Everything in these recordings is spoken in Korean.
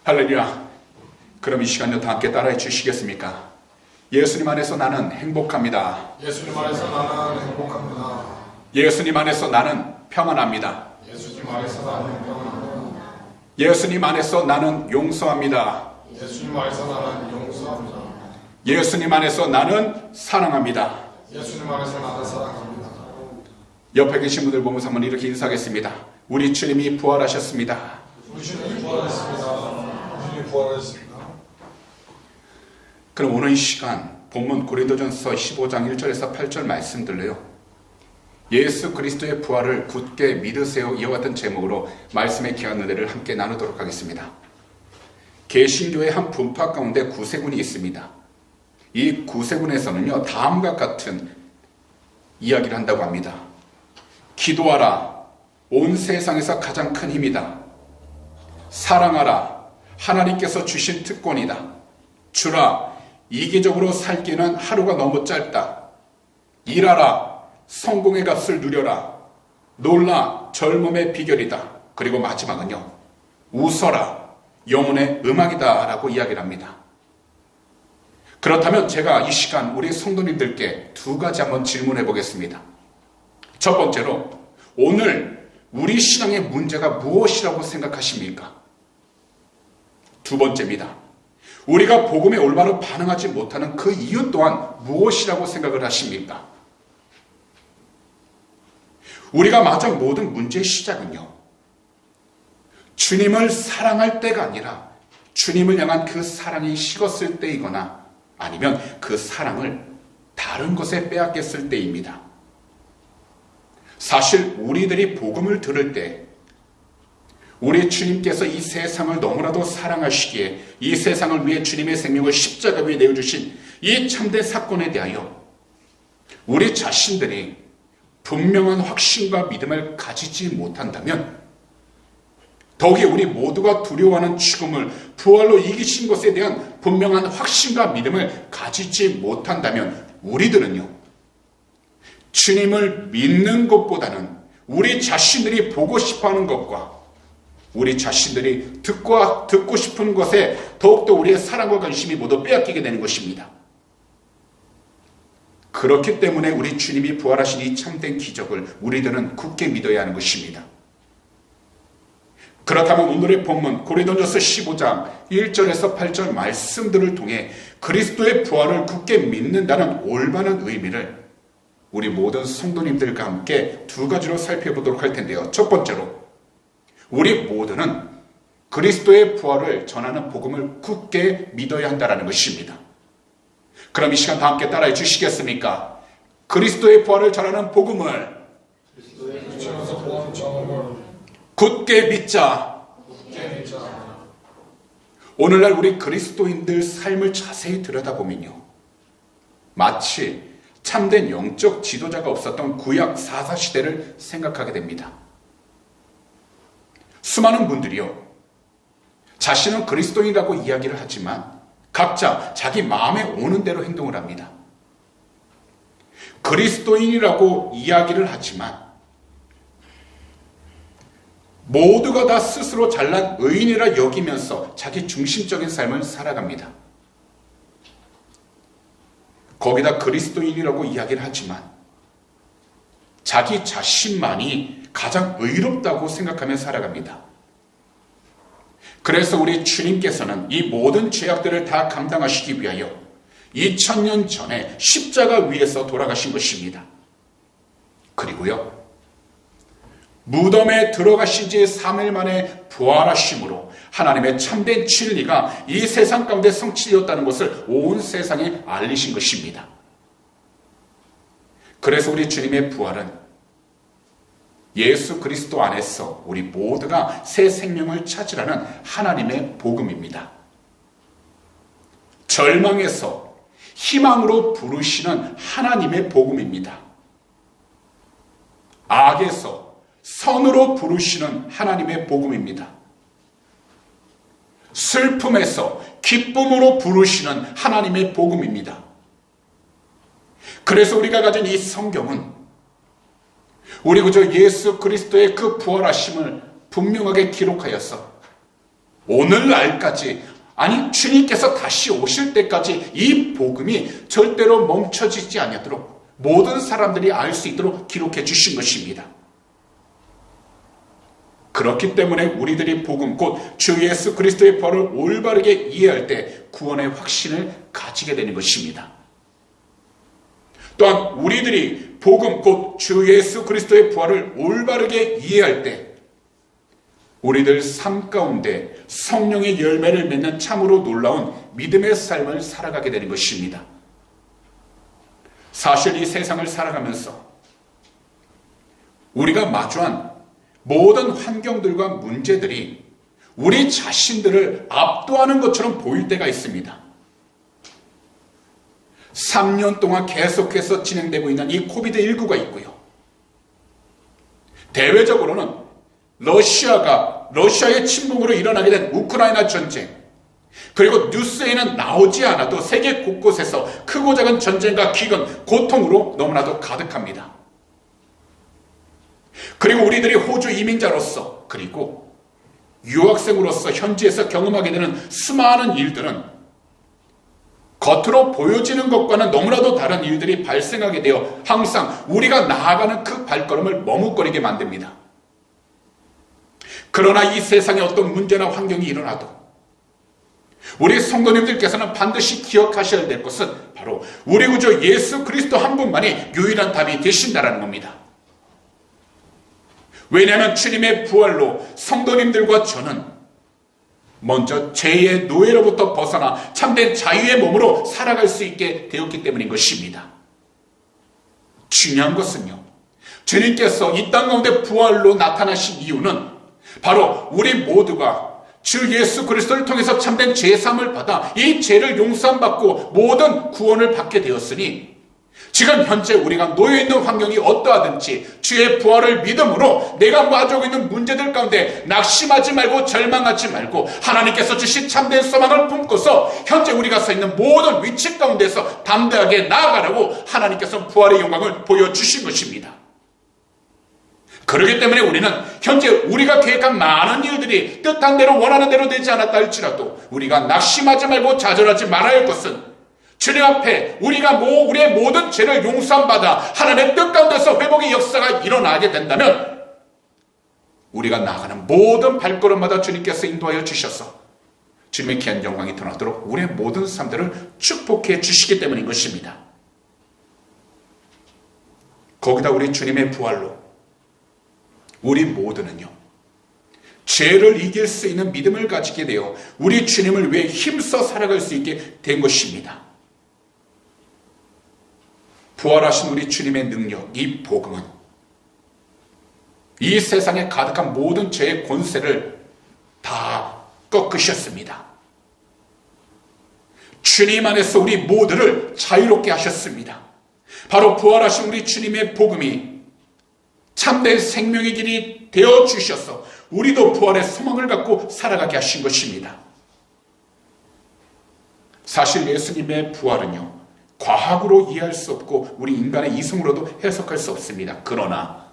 할렐루야. 그럼 이 시간도 다 함께 따라해 주시겠습니까? 예수님 안에서 나는 행복합니다. 예수님 안에서 나는 행복합니다. 예수님 안에서 나는 평안합니다. 예수님 안에서 나는 평안합니다. 예수님 안에서 나는 용서합니다. 예수님 안에서 나는 용서합니다. 예수님 안에서 나는 사랑합니다. 예수님 안에서 나는 사랑합니다. 옆에 계신 분들 보면서 한번 이렇게 인사하겠습니다. 우리 주님이 부활하셨습니다. 우리 주님이 부활했습니다. 주님이 부활했습니다. 그럼 오늘 이 시간 본문 고린도전서 15장 1절에서 8절 말씀들로요. 예수 그리스도의 부활을 굳게 믿으세요. 이와 같은 제목으로 말씀의 귀한 은혜를 함께 나누도록 하겠습니다. 개신교의 한 분파 가운데 구세군이 있습니다. 이 구세군에서는요, 다음과 같은 이야기를 한다고 합니다. 기도하라. 온 세상에서 가장 큰 힘이다. 사랑하라. 하나님께서 주신 특권이다. 주라. 이기적으로 살기는 하루가 너무 짧다. 일하라. 성공의 값을 누려라. 놀라. 젊음의 비결이다. 그리고 마지막은요, 웃어라. 영혼의 음악이다 라고 이야기를 합니다. 그렇다면 제가 이 시간 우리 성도님들께 두 가지 한번 질문해 보겠습니다. 첫 번째로, 오늘 우리 신앙의 문제가 무엇이라고 생각하십니까? 두 번째입니다. 우리가 복음에 올바로 반응하지 못하는 그 이유 또한 무엇이라고 생각을 하십니까? 우리가 맞은 모든 문제의 시작은요, 주님을 사랑할 때가 아니라 주님을 향한 그 사랑이 식었을 때이거나 아니면 그 사랑을 다른 것에 빼앗겼을 때입니다. 사실 우리들이 복음을 들을 때 우리 주님께서 이 세상을 너무나도 사랑하시기에 이 세상을 위해 주님의 생명을 십자가 위에 내어주신 이 참된 사건에 대하여 우리 자신들이 분명한 확신과 믿음을 가지지 못한다면, 더욱이 우리 모두가 두려워하는 죽음을 부활로 이기신 것에 대한 분명한 확신과 믿음을 가지지 못한다면 우리들은요, 주님을 믿는 것보다는 우리 자신들이 보고 싶어하는 것과 우리 자신들이 듣고 싶은 것에 더욱더 우리의 사랑과 관심이 모두 빼앗기게 되는 것입니다. 그렇기 때문에 우리 주님이 부활하신 이 참된 기적을 우리들은 굳게 믿어야 하는 것입니다. 그렇다면 오늘의 본문 고린도전서 15장 1절에서 8절 말씀들을 통해 그리스도의 부활을 굳게 믿는다는 올바른 의미를 우리 모든 성도님들과 함께 두 가지로 살펴보도록 할 텐데요. 첫 번째로, 우리 모두는 그리스도의 부활을 전하는 복음을 굳게 믿어야 한다는 것입니다. 그럼 이 시간 다 함께 따라해 주시겠습니까? 그리스도의 부활을 전하는 복음을 굳게 믿자. 오늘날 우리 그리스도인들 삶을 자세히 들여다보면요, 마치 참된 영적 지도자가 없었던 구약 사사시대를 생각하게 됩니다. 수많은 분들이요, 자신은 그리스도인이라고 이야기를 하지만 각자 자기 마음에 오는 대로 행동을 합니다. 그리스도인이라고 이야기를 하지만 모두가 다 스스로 잘난 의인이라 여기면서 자기 중심적인 삶을 살아갑니다. 거기다 그리스도인이라고 이야기를 하지만 자기 자신만이 가장 의롭다고 생각하며 살아갑니다. 그래서 우리 주님께서는 이 모든 죄악들을 다 감당하시기 위하여 2000년 전에 십자가 위에서 돌아가신 것입니다. 그리고요, 무덤에 들어가신 지 3일 만에 부활하심으로 하나님의 참된 진리가 이 세상 가운데 성취되었다는 것을 온 세상에 알리신 것입니다. 그래서 우리 주님의 부활은 예수 그리스도 안에서 우리 모두가 새 생명을 찾으라는 하나님의 복음입니다. 절망에서 희망으로 부르시는 하나님의 복음입니다. 악에서 선으로 부르시는 하나님의 복음입니다. 슬픔에서 기쁨으로 부르시는 하나님의 복음입니다. 그래서 우리가 가진 이 성경은 우리 구주 예수 그리스도의 그 부활하심을 분명하게 기록하여서 오늘날까지, 아니 주님께서 다시 오실 때까지 이 복음이 절대로 멈춰지지 않도록 모든 사람들이 알 수 있도록 기록해 주신 것입니다. 그렇기 때문에 우리들이 복음 곧 주 예수 그리스도의 부활을 올바르게 이해할 때 구원의 확신을 가지게 되는 것입니다. 또한 우리들이 복음 곧 주 예수 그리스도의 부활을 올바르게 이해할 때 우리들 삶 가운데 성령의 열매를 맺는 참으로 놀라운 믿음의 삶을 살아가게 되는 것입니다. 사실 이 세상을 살아가면서 우리가 마주한 모든 환경들과 문제들이 우리 자신들을 압도하는 것처럼 보일 때가 있습니다. 3년 동안 계속해서 진행되고 있는 이 코비드19가 있고요. 대외적으로는 러시아의 침공으로 일어나게 된 우크라이나 전쟁, 그리고 뉴스에는 나오지 않아도 세계 곳곳에서 크고 작은 전쟁과 기근, 고통으로 너무나도 가득합니다. 그리고 우리들이 호주 이민자로서 그리고 유학생으로서 현지에서 경험하게 되는 수많은 일들은 겉으로 보여지는 것과는 너무나도 다른 일들이 발생하게 되어 항상 우리가 나아가는 그 발걸음을 머뭇거리게 만듭니다. 그러나 이 세상에 어떤 문제나 환경이 일어나도 우리 성도님들께서는 반드시 기억하셔야 될 것은 바로 우리 구주 예수 그리스도 한 분만이 유일한 답이 되신다는 겁니다. 왜냐하면 주님의 부활로 성도님들과 저는 먼저 죄의 노예로부터 벗어나 참된 자유의 몸으로 살아갈 수 있게 되었기 때문인 것입니다. 중요한 것은요, 주님께서 이 땅 가운데 부활로 나타나신 이유는 바로 우리 모두가 주 예수 그리스도를 통해서 참된 죄사함을 받아 이 죄를 용서받고 모든 구원을 받게 되었으니 지금 현재 우리가 놓여있는 환경이 어떠하든지 주의 부활을 믿음으로 내가 마주하고 있는 문제들 가운데 낙심하지 말고 절망하지 말고 하나님께서 주신 참된 소망을 품고서 현재 우리가 서 있는 모든 위치 가운데서 담대하게 나아가라고 하나님께서 부활의 영광을 보여주신 것입니다. 그렇기 때문에 우리는 현재 우리가 계획한 많은 일들이 뜻한 대로 원하는 대로 되지 않았다 할지라도 우리가 낙심하지 말고 좌절하지 말아야 할 것은 주님 앞에 우리의 모든 죄를 용서받아 하나님의 뜻 가운데서 회복의 역사가 일어나게 된다면 우리가 나아가는 모든 발걸음마다 주님께서 인도하여 주셔서 주님의 귀한 영광이 드러나도록 우리의 모든 삶들을 축복해 주시기 때문인 것입니다. 거기다 우리 주님의 부활로 우리 모두는요, 죄를 이길 수 있는 믿음을 가지게 되어 우리 주님을 위해 힘써 살아갈 수 있게 된 것입니다. 부활하신 우리 주님의 능력, 이 복음은 이 세상에 가득한 모든 죄의 권세를 다 꺾으셨습니다. 주님 안에서 우리 모두를 자유롭게 하셨습니다. 바로 부활하신 우리 주님의 복음이 참된 생명의 길이 되어주셔서 우리도 부활의 소망을 갖고 살아가게 하신 것입니다. 사실 예수님의 부활은요, 과학으로 이해할 수 없고 우리 인간의 이성으로도 해석할 수 없습니다. 그러나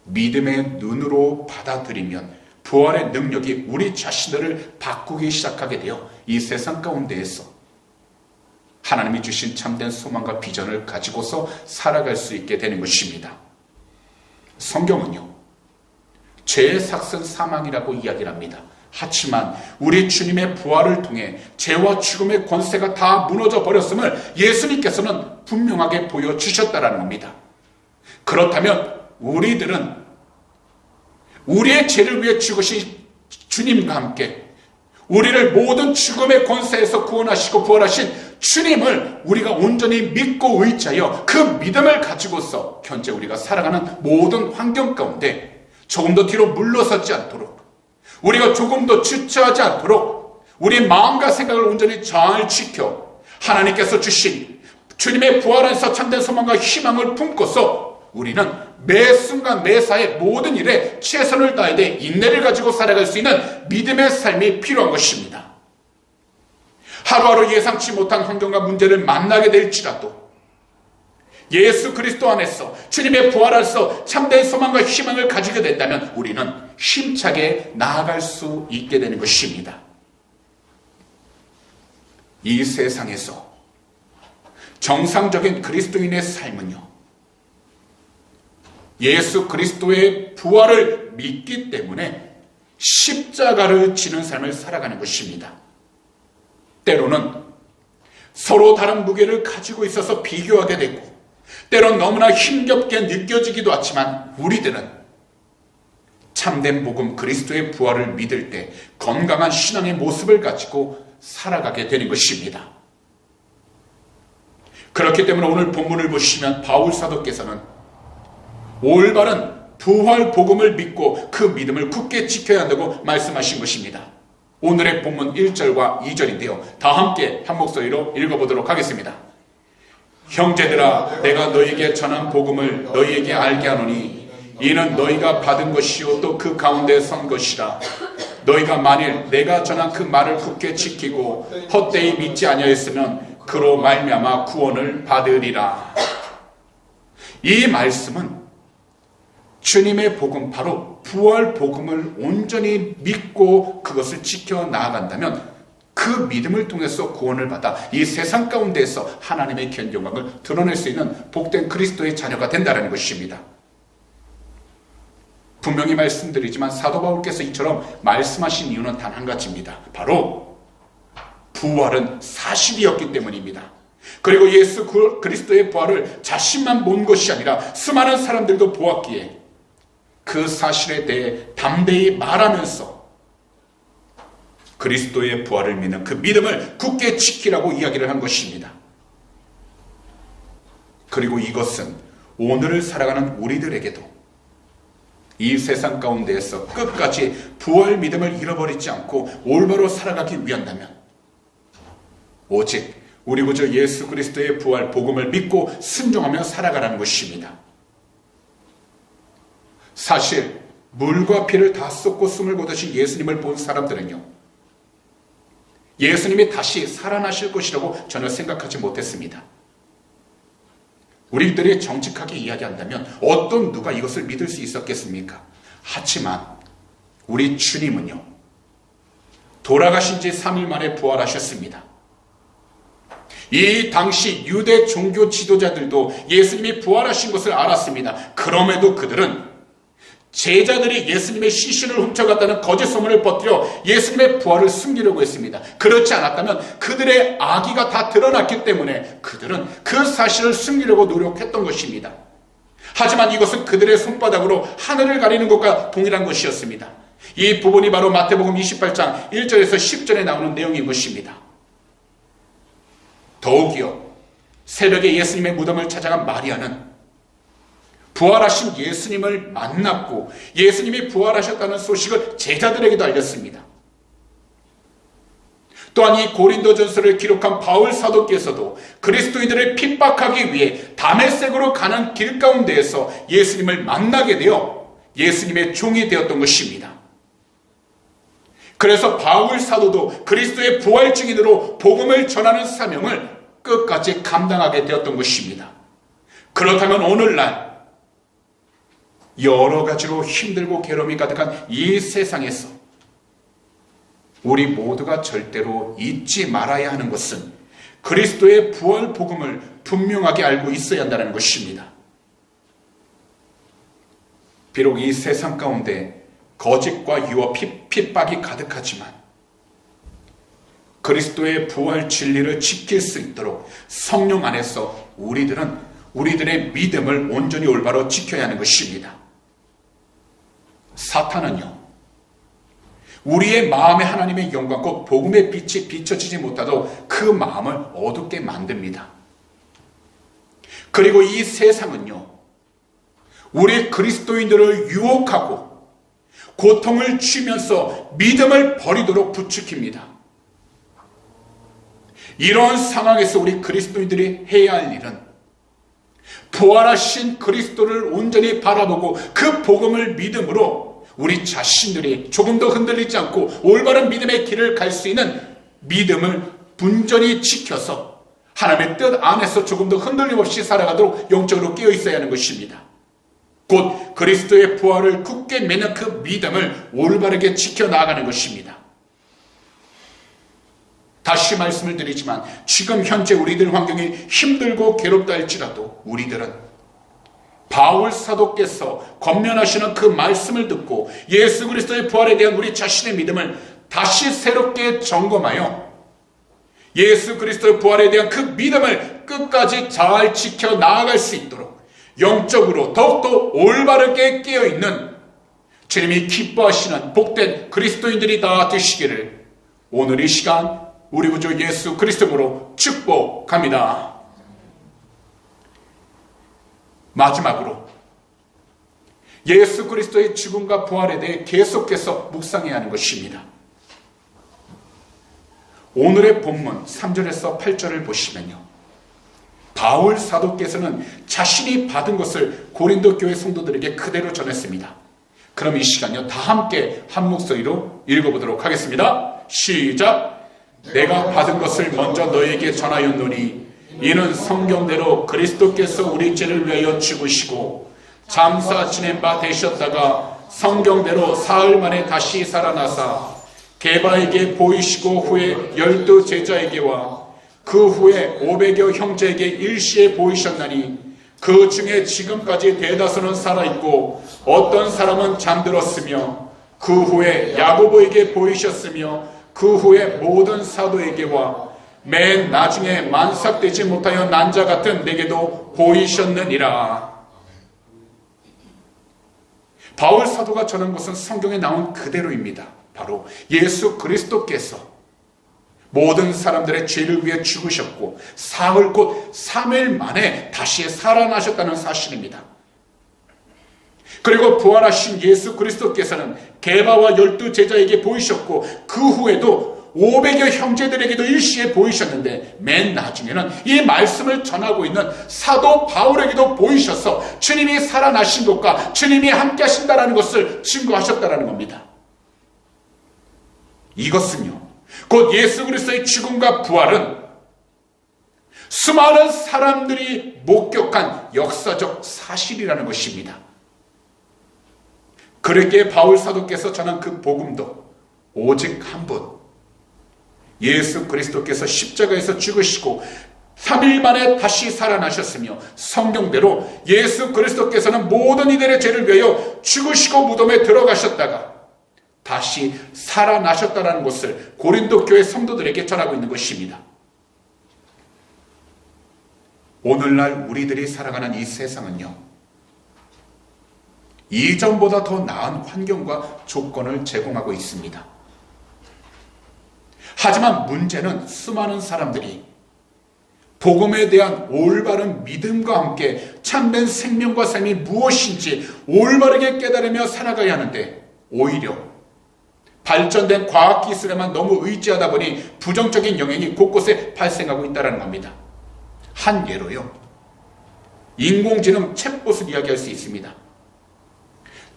믿음의 눈으로 받아들이면 부활의 능력이 우리 자신들을 바꾸기 시작하게 되어 이 세상 가운데에서 하나님이 주신 참된 소망과 비전을 가지고서 살아갈 수 있게 되는 것입니다. 성경은요, 죄의 삭은 사망이라고 이야기를 합니다. 하지만 우리 주님의 부활을 통해 죄와 죽음의 권세가 다 무너져 버렸음을 예수님께서는 분명하게 보여주셨다는 겁니다. 그렇다면 우리들은 우리의 죄를 위해 죽으신 주님과 함께 우리를 모든 죽음의 권세에서 구원하시고 부활하신 주님을 우리가 온전히 믿고 의지하여 그 믿음을 가지고서 현재 우리가 살아가는 모든 환경 가운데 조금 더 뒤로 물러서지 않도록, 우리가 조금 더 주저하지 않도록 우리 마음과 생각을 온전히 잘 지켜 하나님께서 주신 주님의 부활 안에서 참된 소망과 희망을 품고서 우리는 매 순간 매사의 모든 일에 최선을 다해야 돼 인내를 가지고 살아갈 수 있는 믿음의 삶이 필요한 것입니다. 하루하루 예상치 못한 환경과 문제를 만나게 될지라도 예수 그리스도 안에서 주님의 부활 안에서 참된 소망과 희망을 가지게 된다면 우리는 힘차게 나아갈 수 있게 되는 것입니다. 이 세상에서 정상적인 그리스도인의 삶은요, 예수 그리스도의 부활을 믿기 때문에 십자가를 지는 삶을 살아가는 것입니다. 때로는 서로 다른 무게를 가지고 있어서 비교하게 되고, 때론 너무나 힘겹게 느껴지기도 하지만 우리들은 참된 복음 그리스도의 부활을 믿을 때 건강한 신앙의 모습을 가지고 살아가게 되는 것입니다. 그렇기 때문에 오늘 본문을 보시면 바울 사도께서는 올바른 부활 복음을 믿고 그 믿음을 굳게 지켜야 한다고 말씀하신 것입니다. 오늘의 본문 1절과 2절인데요. 다 함께 한 목소리로 읽어보도록 하겠습니다. 형제들아, 내가 너희에게 전한 복음을 너희에게 알게 하노니 이는 너희가 받은 것이요 또 그 가운데 선 것이라. 너희가 만일 내가 전한 그 말을 굳게 지키고 헛되이 믿지 아니하였으면 그로 말미암아 구원을 받으리라. 이 말씀은 주님의 복음, 바로 부활 복음을 온전히 믿고 그것을 지켜 나아간다면 그 믿음을 통해서 구원을 받아 이 세상 가운데에서 하나님의 귀한 영광을 드러낼 수 있는 복된 그리스도의 자녀가 된다는 것입니다. 분명히 말씀드리지만 사도 바울께서 이처럼 말씀하신 이유는 단 한 가지입니다. 바로 부활은 사실이었기 때문입니다. 그리고 예수 그리스도의 부활을 자신만 본 것이 아니라 수많은 사람들도 보았기에 그 사실에 대해 담대히 말하면서 그리스도의 부활을 믿는 그 믿음을 굳게 지키라고 이야기를 한 것입니다. 그리고 이것은 오늘을 살아가는 우리들에게도 이 세상 가운데에서 끝까지 부활 믿음을 잃어버리지 않고 올바로 살아가기 위한다면 오직 우리 구주 예수 그리스도의 부활 복음을 믿고 순종하며 살아가라는 것입니다. 사실 물과 피를 다 쏟고 숨을 거두신 예수님을 본 사람들은요, 예수님이 다시 살아나실 것이라고 전혀 생각하지 못했습니다. 우리들이 정직하게 이야기한다면 어떤 누가 이것을 믿을 수 있었겠습니까? 하지만 우리 주님은요, 돌아가신 지 3일 만에 부활하셨습니다. 이 당시 유대 종교 지도자들도 예수님이 부활하신 것을 알았습니다. 그럼에도 그들은 제자들이 예수님의 시신을 훔쳐갔다는 거짓 소문을 퍼뜨려 예수님의 부활을 숨기려고 했습니다. 그렇지 않았다면 그들의 악의가 다 드러났기 때문에 그들은 그 사실을 숨기려고 노력했던 것입니다. 하지만 이것은 그들의 손바닥으로 하늘을 가리는 것과 동일한 것이었습니다. 이 부분이 바로 마태복음 28장 1절에서 10절에 나오는 내용인 것입니다. 더욱이요, 새벽에 예수님의 무덤을 찾아간 마리아는 부활하신 예수님을 만났고 예수님이 부활하셨다는 소식을 제자들에게도 알렸습니다. 또한 이 고린도전서를 기록한 바울 사도께서도 그리스도인들을 핍박하기 위해 다메섹으로 가는 길 가운데에서 예수님을 만나게 되어 예수님의 종이 되었던 것입니다. 그래서 바울 사도도 그리스도의 부활 증인으로 복음을 전하는 사명을 끝까지 감당하게 되었던 것입니다. 그렇다면 오늘날 여러 가지로 힘들고 괴로움이 가득한 이 세상에서 우리 모두가 절대로 잊지 말아야 하는 것은 그리스도의 부활 복음을 분명하게 알고 있어야 한다는 것입니다. 비록 이 세상 가운데 거짓과 유혹, 핍박이 가득하지만 그리스도의 부활 진리를 지킬 수 있도록 성령 안에서 우리들의 믿음을 온전히 올바로 지켜야 하는 것입니다. 사탄은요, 우리의 마음에 하나님의 영광, 곧 복음의 빛이 비춰지지 못하도록 그 마음을 어둡게 만듭니다. 그리고 이 세상은요, 우리 그리스도인들을 유혹하고 고통을 주면서 믿음을 버리도록 부추깁니다. 이런 상황에서 우리 그리스도인들이 해야 할 일은 부활하신 그리스도를 온전히 바라보고 그 복음을 믿음으로 우리 자신들이 조금 더 흔들리지 않고 올바른 믿음의 길을 갈 수 있는 믿음을 분전히 지켜서 하나님의 뜻 안에서 조금 더 흔들림 없이 살아가도록 영적으로 깨어 있어야 하는 것입니다. 곧 그리스도의 부활을 굳게 매는 그 믿음을 올바르게 지켜나가는 것입니다. 다시 말씀을 드리지만 지금 현재 우리들 환경이 힘들고 괴롭다 할지라도 우리들은 바울 사도께서 권면하시는 그 말씀을 듣고 예수 그리스도의 부활에 대한 우리 자신의 믿음을 다시 새롭게 점검하여 예수 그리스도의 부활에 대한 그 믿음을 끝까지 잘 지켜 나아갈 수 있도록 영적으로 더욱더 올바르게 깨어있는 주님이 기뻐하시는 복된 그리스도인들이 다 되시기를 오늘 이 시간 우리 구주 예수 그리스도로 축복합니다. 마지막으로 예수 그리스도의 죽음과 부활에 대해 계속해서 묵상해야 하는 것입니다. 오늘의 본문 3절에서 8절을 보시면요, 바울 사도께서는 자신이 받은 것을 고린도 교회 성도들에게 그대로 전했습니다. 그럼 이 시간요, 다 함께 한 목소리로 읽어보도록 하겠습니다. 시작! 내가 받은 것을 먼저 너에게 전하였노니 이는 성경대로 그리스도께서 우리 죄를 위하여 죽으시고 잠사 지낸 바 되셨다가 성경대로 사흘 만에 다시 살아나사 게바에게 보이시고 후에 12 제자에게와 그 후에 500여 형제에게 일시에 보이셨나니 그 중에 지금까지 대다수는 살아있고 어떤 사람은 잠들었으며 그 후에 야고보에게 보이셨으며 그 후에 모든 사도에게와 맨 나중에 만삭되지 못하여 난 자 같은 내게도 보이셨느니라. 바울 사도가 전한 것은 성경에 나온 그대로입니다. 바로 예수 그리스도께서 모든 사람들의 죄를 위해 죽으셨고 사흘 곧 3일 만에 다시 살아나셨다는 사실입니다. 그리고 부활하신 예수 그리스도께서는 게바와 12 제자에게 보이셨고 그 후에도 500여 형제들에게도 일시에 보이셨는데 맨 나중에는 이 말씀을 전하고 있는 사도 바울에게도 보이셔서 주님이 살아나신 것과 주님이 함께 하신다는 것을 증거하셨다는 겁니다. 이것은요, 곧 예수 그리스도의 죽음과 부활은 수많은 사람들이 목격한 역사적 사실이라는 것입니다. 그렇게 바울 사도께서 전한 그 복음도 오직 한 분, 예수 그리스도께서 십자가에서 죽으시고 3일 만에 다시 살아나셨으며 성경대로 예수 그리스도께서는 모든 이들의 죄를 위하여 죽으시고 무덤에 들어가셨다가 다시 살아나셨다는 것을 고린도 교회 성도들에게 전하고 있는 것입니다. 오늘날 우리들이 살아가는 이 세상은요, 이전보다 더 나은 환경과 조건을 제공하고 있습니다. 하지만 문제는 수많은 사람들이 복음에 대한 올바른 믿음과 함께 참된 생명과 삶이 무엇인지 올바르게 깨달으며 살아가야 하는데 오히려 발전된 과학기술에만 너무 의지하다 보니 부정적인 영향이 곳곳에 발생하고 있다는 겁니다. 한 예로요, 인공지능 챗봇을 이야기할 수 있습니다.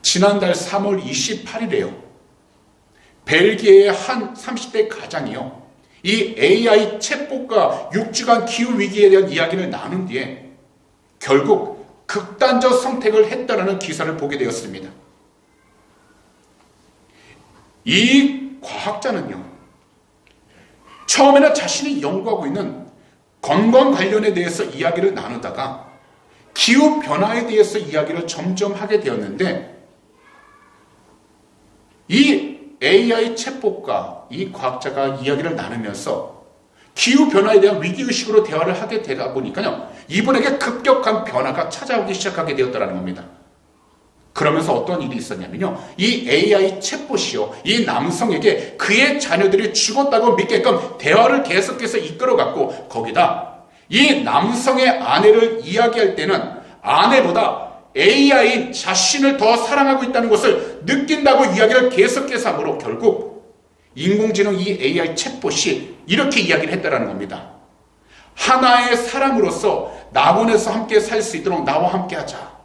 지난달 3월 28일에요. 벨기에의 한 30대 가장이요, 이 AI 챗봇과 6주간 기후위기에 대한 이야기를 나눈 뒤에 결국 극단적 선택을 했다는 기사를 보게 되었습니다. 이 과학자는요, 처음에는 자신이 연구하고 있는 건강 관련에 대해서 이야기를 나누다가 기후변화에 대해서 이야기를 점점 하게 되었는데 이 AI 챗봇과 이 과학자가 이야기를 나누면서 기후변화에 대한 위기의식으로 대화를 하게 되다 보니까요, 이분에게 급격한 변화가 찾아오기 시작하게 되었다는 겁니다. 그러면서 어떤 일이 있었냐면요, 이 AI 챗봇이요, 이 남성에게 그의 자녀들이 죽었다고 믿게끔 대화를 계속해서 이끌어갔고, 거기다 이 남성의 아내를 이야기할 때는 아내보다 AI인 자신을 더 사랑하고 있다는 것을 느낀다고 이야기를 계속해서 하므로 결국 인공지능 이 AI 챗봇이 이렇게 이야기를 했다는 겁니다. 하나의 사람으로서 나본에서 함께 살 수 있도록 나와 함께 하자.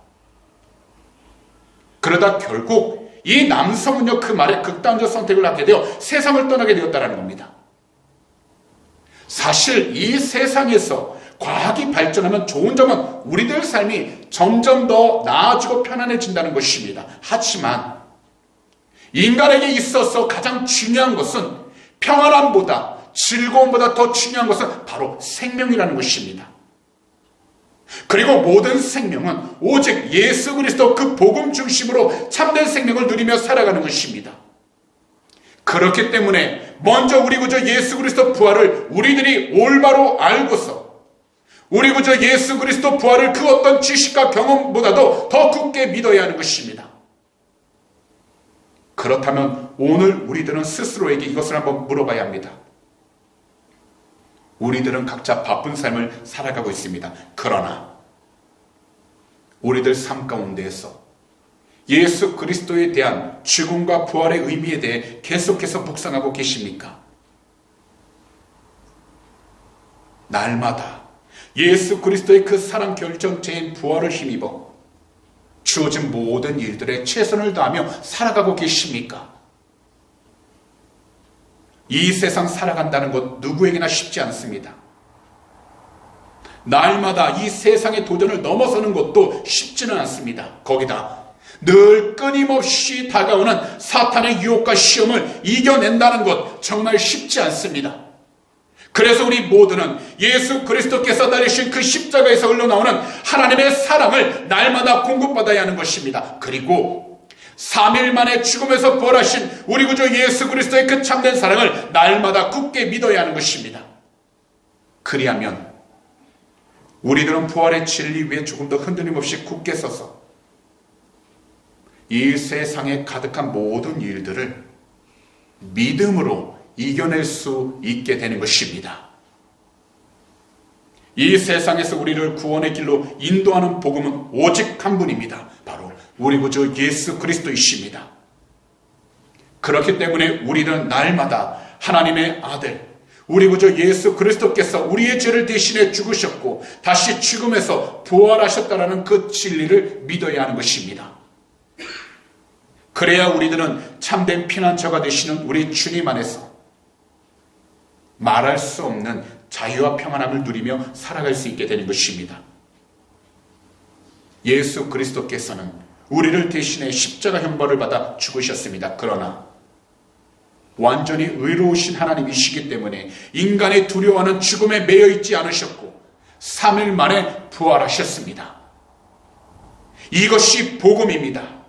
그러다 결국 이 남성은요, 그 말에 극단적 선택을 하게 되어 세상을 떠나게 되었다는 겁니다. 사실 이 세상에서 과학이 발전하면 좋은 점은 우리들 삶이 점점 더 나아지고 편안해진다는 것입니다. 하지만 인간에게 있어서 가장 중요한 것은 평안함보다, 즐거움보다 더 중요한 것은 바로 생명이라는 것입니다. 그리고 모든 생명은 오직 예수 그리스도 그 복음 중심으로 참된 생명을 누리며 살아가는 것입니다. 그렇기 때문에 먼저 우리 구주 예수 그리스도 부활을 우리들이 올바로 알고서 우리 구주 예수 그리스도 부활을 그 어떤 지식과 경험보다도 더 굳게 믿어야 하는 것입니다. 그렇다면 오늘 우리들은 스스로에게 이것을 한번 물어봐야 합니다. 우리들은 각자 바쁜 삶을 살아가고 있습니다. 그러나 우리들 삶 가운데에서 예수 그리스도에 대한 죽음과 부활의 의미에 대해 계속해서 묵상하고 계십니까? 날마다 예수 그리스도의 그 사랑 결정체인 부활을 힘입어 주어진 모든 일들에 최선을 다하며 살아가고 계십니까? 이 세상 살아간다는 것 누구에게나 쉽지 않습니다. 날마다 이 세상의 도전을 넘어서는 것도 쉽지는 않습니다. 거기다 늘 끊임없이 다가오는 사탄의 유혹과 시험을 이겨낸다는 것 정말 쉽지 않습니다. 그래서 우리 모두는 예수 그리스도께서 달리신 그 십자가에서 흘러나오는 하나님의 사랑을 날마다 공급받아야 하는 것입니다. 그리고 3일 만에 죽음에서 부활하신 우리 구주 예수 그리스도의 그 참된 사랑을 날마다 굳게 믿어야 하는 것입니다. 그리하면 우리들은 부활의 진리 위에 조금 더 흔들림 없이 굳게 서서 이 세상에 가득한 모든 일들을 믿음으로 이겨낼 수 있게 되는 것입니다. 이 세상에서 우리를 구원의 길로 인도하는 복음은 오직 한 분입니다. 바로 우리 구주 예수 그리스도이십니다. 그렇기 때문에 우리는 날마다 하나님의 아들 우리 구주 예수 그리스도께서 우리의 죄를 대신해 죽으셨고 다시 죽음에서 부활하셨다라는 그 진리를 믿어야 하는 것입니다. 그래야 우리들은 참된 피난처가 되시는 우리 주님 안에서 말할 수 없는 자유와 평안함을 누리며 살아갈 수 있게 되는 것입니다. 예수 그리스도께서는 우리를 대신해 십자가 형벌을 받아 죽으셨습니다. 그러나 완전히 의로우신 하나님이시기 때문에 인간의 두려워하는 죽음에 매여 있지 않으셨고 3일 만에 부활하셨습니다. 이것이 복음입니다.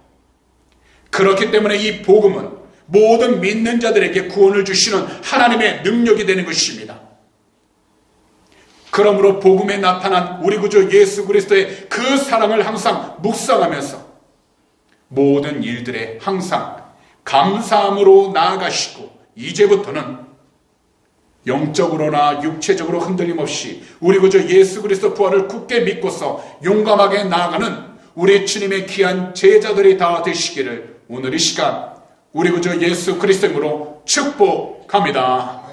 그렇기 때문에 이 복음은 모든 믿는 자들에게 구원을 주시는 하나님의 능력이 되는 것입니다. 그러므로 복음에 나타난 우리 구주 예수 그리스도의 그 사랑을 항상 묵상하면서 모든 일들에 항상 감사함으로 나아가시고 이제부터는 영적으로나 육체적으로 흔들림 없이 우리 구주 예수 그리스도 부활을 굳게 믿고서 용감하게 나아가는 우리 주님의 귀한 제자들이 다 되시기를 오늘 이 시간 우리 구주 예수 그리스도로 축복합니다.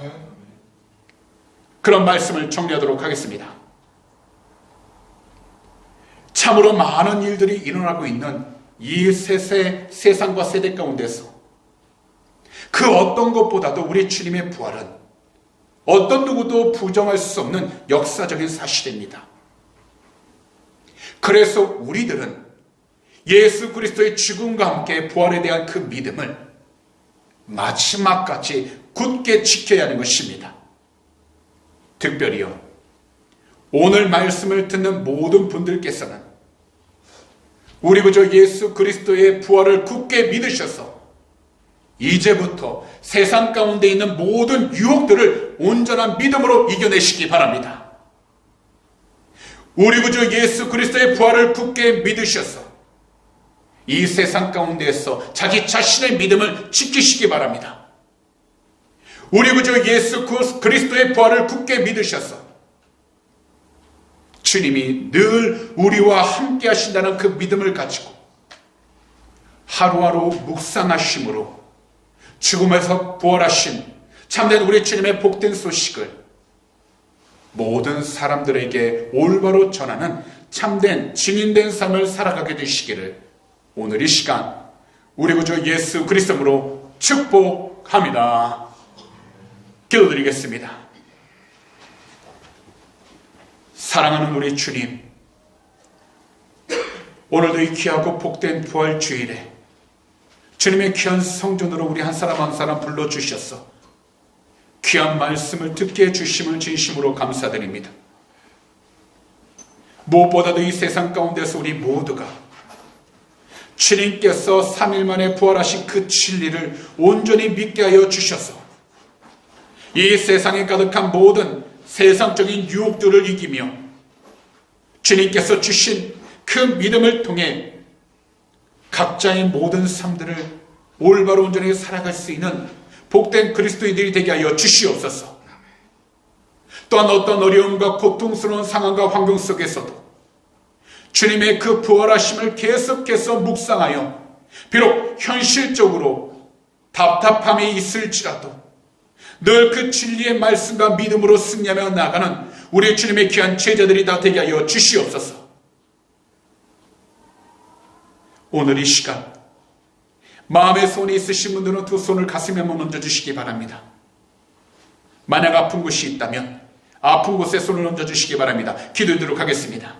그런 말씀을 정리하도록 하겠습니다. 참으로 많은 일들이 일어나고 있는 이 세상과 세대 가운데서 그 어떤 것보다도 우리 주님의 부활은 어떤 누구도 부정할 수 없는 역사적인 사실입니다. 그래서 우리들은 예수 그리스도의 죽음과 함께 부활에 대한 그 믿음을 마지막까지 굳게 지켜야 하는 것입니다. 특별히요, 오늘 말씀을 듣는 모든 분들께서는 우리 구주 예수 그리스도의 부활을 굳게 믿으셔서 이제부터 세상 가운데 있는 모든 유혹들을 온전한 믿음으로 이겨내시기 바랍니다. 우리 구주 예수 그리스도의 부활을 굳게 믿으셔서 이 세상 가운데에서 자기 자신의 믿음을 지키시기 바랍니다. 우리 구주 예수 그리스도의 부활을 굳게 믿으셔서 주님이 늘 우리와 함께 하신다는 그 믿음을 가지고 하루하루 묵상하심으로 죽음에서 부활하신 참된 우리 주님의 복된 소식을 모든 사람들에게 올바로 전하는 참된 증인된 삶을 살아가게 되시기를 오늘 이 시간 우리 구주 예수 그리스도로 축복합니다. 기도드리겠습니다. 사랑하는 우리 주님, 오늘도 이 귀하고 복된 부활 주일에 주님의 귀한 성전으로 우리 한 사람 한 사람 불러주셔서 귀한 말씀을 듣게 해주심을 진심으로 감사드립니다. 무엇보다도 이 세상 가운데서 우리 모두가 주님께서 3일 만에 부활하신 그 진리를 온전히 믿게 하여 주셔서 이 세상에 가득한 모든 세상적인 유혹들을 이기며 주님께서 주신 그 믿음을 통해 각자의 모든 삶들을 올바로 온전히 살아갈 수 있는 복된 그리스도인들이 되게 하여 주시옵소서. 또한 어떤 어려움과 고통스러운 상황과 환경 속에서도 주님의 그 부활하심을 계속해서 묵상하여 비록 현실적으로 답답함이 있을지라도 늘 그 진리의 말씀과 믿음으로 승리하며 나가는 우리 주님의 귀한 제자들이 다 되게 하여 주시옵소서. 오늘 이 시간 마음에 손이 있으신 분들은 두 손을 가슴에 한번 얹어주시기 바랍니다. 만약 아픈 곳이 있다면 아픈 곳에 손을 얹어주시기 바랍니다. 기도드리도록 하겠습니다.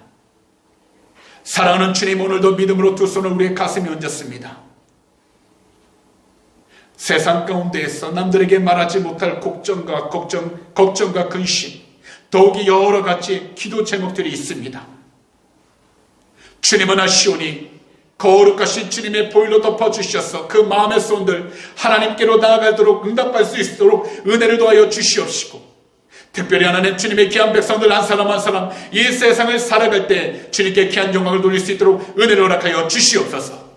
사랑하는 주님, 오늘도 믿음으로 두 손을 우리의 가슴에 얹었습니다. 세상 가운데에서 남들에게 말하지 못할 걱정과 근심, 더욱이 여러 가지 기도 제목들이 있습니다. 주님은 아시오니 거룩하신 주님의 보혈로 덮어주셔서 그 마음의 손들 하나님께로 나아가도록 응답할 수 있도록 은혜를 도하여 주시옵시고, 특별히 하나님 주님의 귀한 백성들 한 사람 한 사람 이 세상을 살아갈 때 주님께 귀한 영광을 돌릴 수 있도록 은혜를 허락하여 주시옵소서.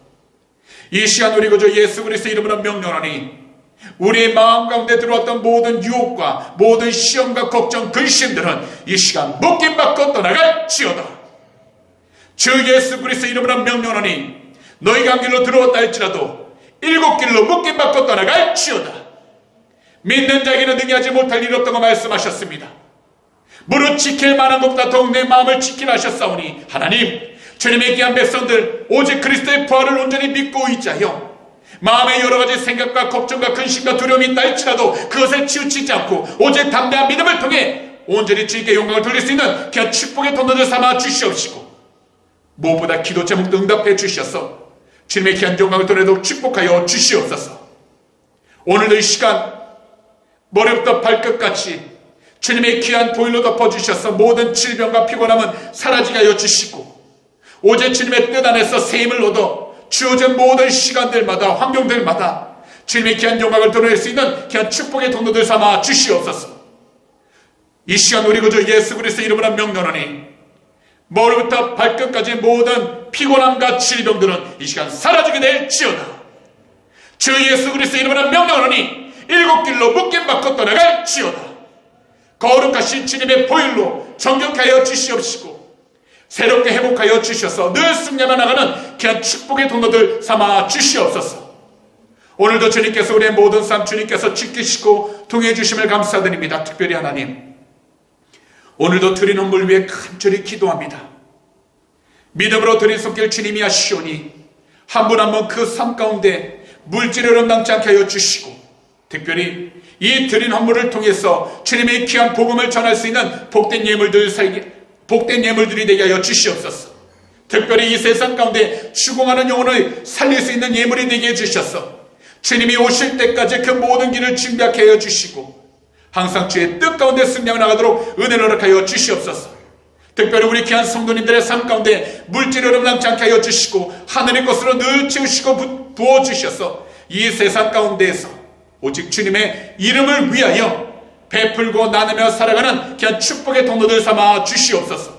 이 시간 우리 구주 예수 그리스도의 이름으로 명령하니 우리의 마음 가운데 들어왔던 모든 유혹과 모든 시험과 걱정 근심들은 이 시간 묶임받고 떠나갈지어다. 주 예수 그리스도의 이름으로 명령하니 너희가 한 길로 들어왔다 할지라도 7길로 묶임받고 떠나갈지어다. 믿는 자에게는 능히하지 못할 일 없다고 말씀하셨습니다. 무릇 지킬 만한 것보다 더욱 내 마음을 지키라 하셨사오니 하나님, 주님의 귀한 백성들 오직 그리스도의 부활을 온전히 믿고 의지하여 마음의 여러 가지 생각과 걱정과 근심과 두려움이 있다 할지라도 그것을 치우치지 않고 오직 담대한 믿음을 통해 온전히 주님께 영광을 돌릴 수 있는 귀한 축복의 통로를 삼아 주시옵시고, 무엇보다 기도 제목도 응답해 주셔서 주님의 귀한 영광을 돌리도록 축복하여 주시옵소서. 오늘도 이 시간 머리부터 발끝까지 주님의 귀한 보혈로 덮어주셔서 모든 질병과 피곤함은 사라지게 하여 주시고, 오직 주님의 뜻 안에서 세임을 얻어 주어진 모든 시간들마다 환경들마다 주님의 귀한 영광을 드러낼 수 있는 귀한 축복의 통로들 삼아 주시옵소서. 이 시간 우리 구주 예수 그리스도의 이름으로 명령하니 머리부터 발끝까지 모든 피곤함과 질병들은 이 시간 사라지게 될지어다. 주 예수 그리스도의 이름으로 명령하니 7길로 묶임받고 떠나갈지어다. 거룩하신 주님의 보혈로 정결케 하여 주시옵시고 새롭게 회복하여 주셔서 늘 승리하며 나가는 귀한 축복의 통로들 삼아 주시옵소서. 오늘도 주님께서 우리의 모든 삶 주님께서 지키시고 통해 주심을 감사드립니다. 특별히 하나님, 오늘도 드린 헌물 위해 간절히 기도합니다. 믿음으로 드린 손길 주님이 하시오니 한 분 한 분 그 삶 가운데 물질을 남지 않게 하여 주시고, 특별히 이 드린 헌물을 통해서 주님의 귀한 복음을 전할 수 있는 복된 예물들이 되게 하여 주시옵소서. 특별히 이 세상 가운데 죽어가는 영혼을 살릴 수 있는 예물이 되게 해주셔서 주님이 오실 때까지 그 모든 길을 준비하게 하여 주시고 항상 주의 뜻 가운데 승리하며 나가도록 은혜를 허락하여 주시옵소서. 특별히 우리 귀한 성도님들의 삶 가운데 물질을 남지 않게 하여 주시고 하늘의 것으로 늘 채우시고 부어주셔서 이 세상 가운데에서 오직 주님의 이름을 위하여 베풀고 나누며 살아가는 귀한 축복의 통로들 삼아 주시옵소서.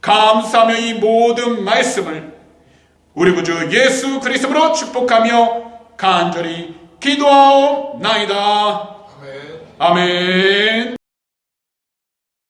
감사하며 이 모든 말씀을 우리 구주 예수 그리스도로 축복하며 간절히 기도하옵나이다. 아멘.